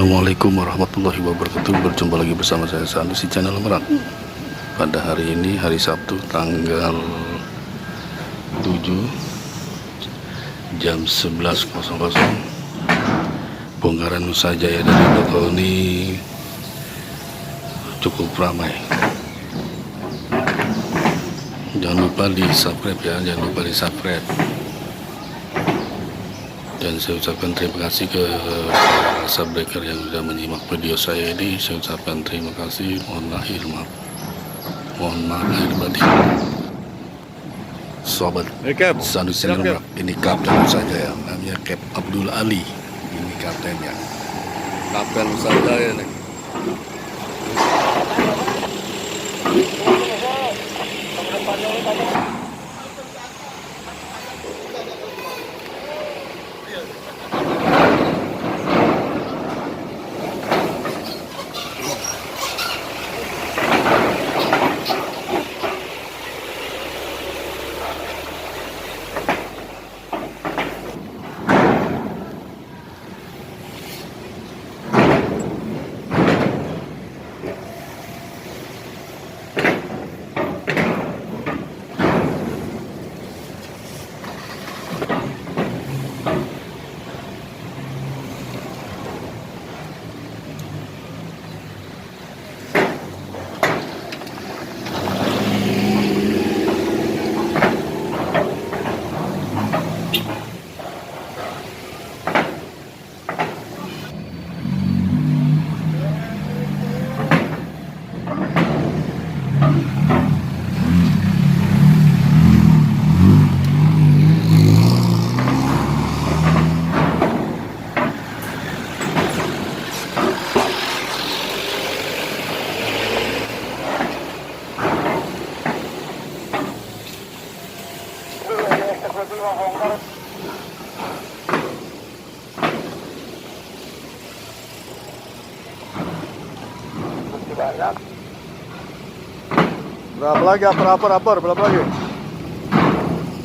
Assalamualaikum warahmatullahi wabarakatuh. Berjumpa lagi bersama saya Sanusi Channel Merak. Pada hari ini, hari Sabtu, tanggal 7 jam 11.00, bongkaran Nusa Jaya dari Bakahuni cukup ramai. Jangan lupa di subscribe ya, jangan lupa di subscribe. Dan saya ucapkan terima kasih ke para subbreaker yang sudah menyimak video saya ini. Saya ucapkan terima kasih. Mohon maaf lahir batin. Sobat Sanusi Merak, ini kapten Nusa Jaya, namanya Cap Abdul Ali. Ini kaptennya, kapten Nusa Jaya nih. Berapa lagi? Rapor, berapa lagi?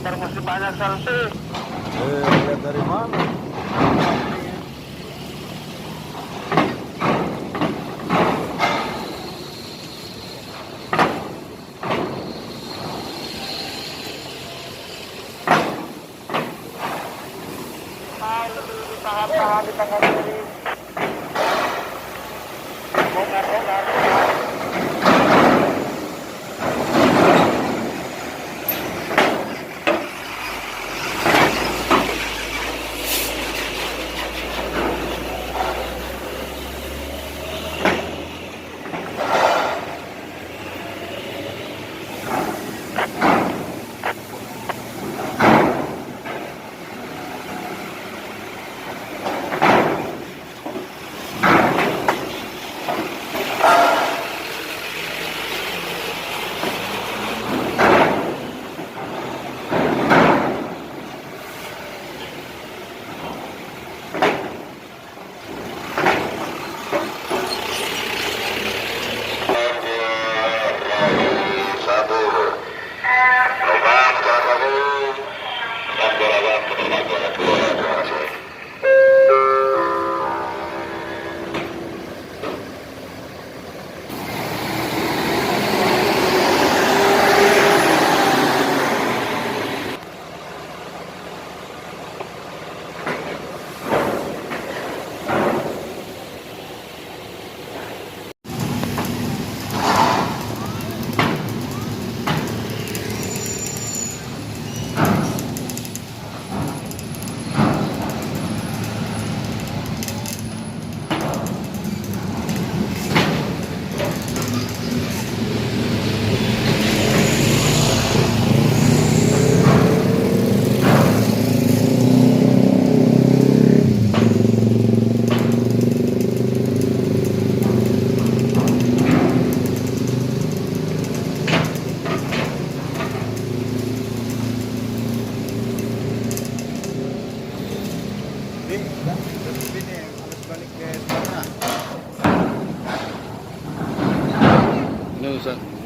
Masih banyak sanksi. Lihat dari mana? Tahap-tahap di tengah ini. Bongkar. Ini Ustaz.